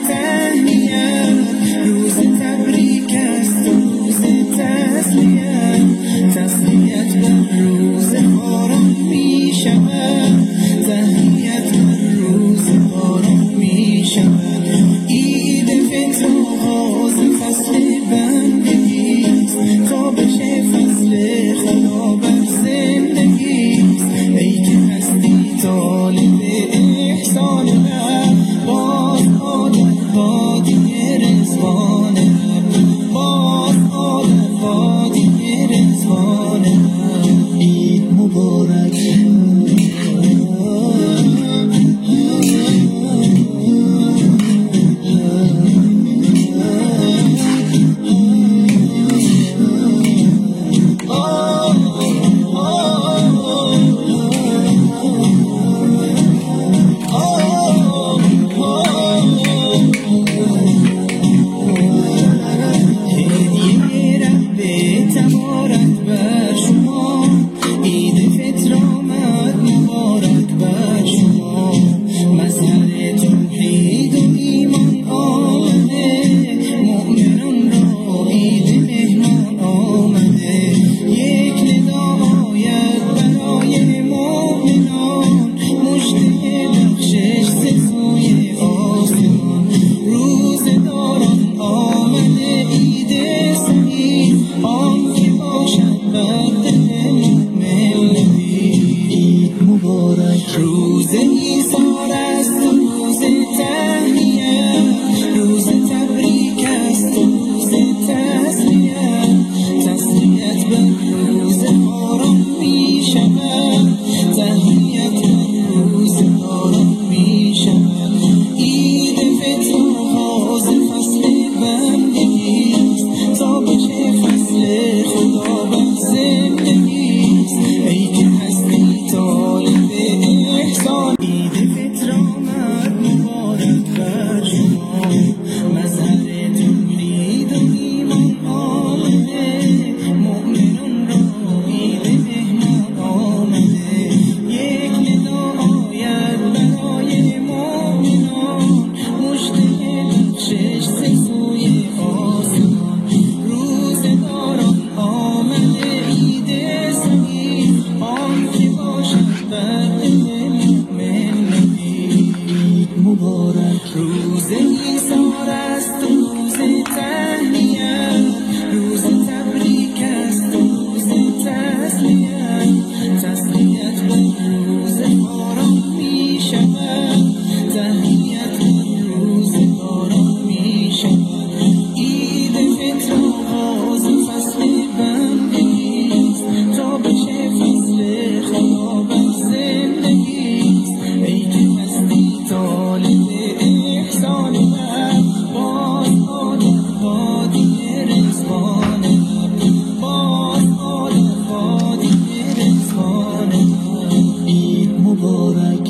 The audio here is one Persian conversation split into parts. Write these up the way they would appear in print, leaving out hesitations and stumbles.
تهنیت، روز تبریک است و روز تسلیت. تسلیت بر روز باران می شود، تهنیت بر روز باران می شود. عید فطر آغاز فصل بندگیست، تا بشه فصل خدا بر زندگیست. ای که هستی طالب احسان رب، باز آدر وادی رضوان رب، باز آدر وادی رضوان رب. عید مبارک. روز ایثار است و روز تهنیت، روز تبریک است و روز تسلیت. تسلیت بر روز باران می شود، تهنیت بر روز باران می شود. عید فطر آغاز فصل بندگیست، تا بشه فصل خدا بر زندگیست. ای که هستی طالب احسان، عید فطر آمد مبارک بر شما. مظهر توحید و ایمان آمده، مؤمنان را عید مهمان آمده. یک ندا آید برای مؤمنان، مژده بخشش ز سوی آسمان. روزگاران آمده عید سعید، آن که باشد بر مبارک. روز ایثار است و روز تهنیت، روز تبریک است و روز تسلیت. تسلیت بر روز باران می شود، تهنیت بر روز باران می شود. عید فطر آغاز فصل بندگیست، تا بشه فصل خدا بر زندگیست. ای که هستی طالب احسان رب، باز آدر وادی رضوان رب، باز آدر وادی رضوان رب. عید مبارک.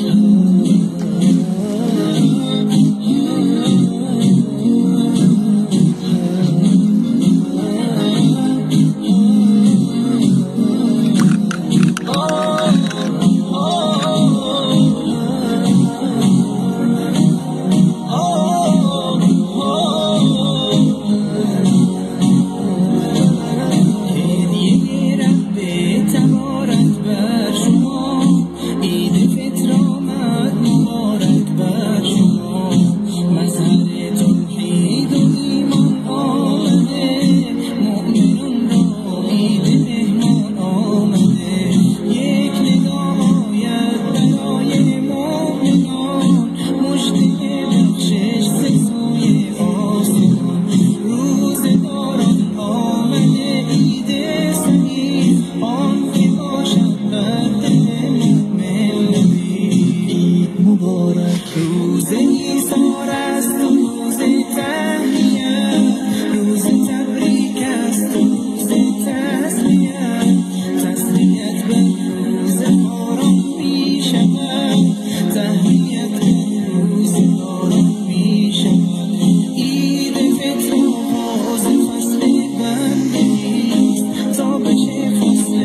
روز ایثار است و روز تهنیت، روز تبریک است و روز تسلیت. تسلیت بر روز باران می شود، تهنیت بر روز باران می شود. عید فطر آغاز فصل بندگیست، تا بشه فصل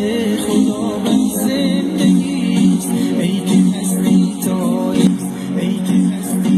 خدا بر زندگیست. ای که هستی طالب، ای که هستی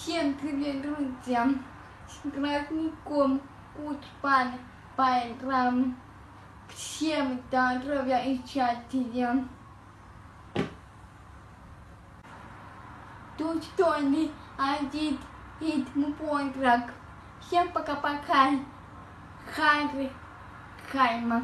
Всем привет, друзья! С праздником Кузбасс, Байрам! Всем здоровья и счастья! Достойный один из мудрых. Всем пока-пока! Хайма!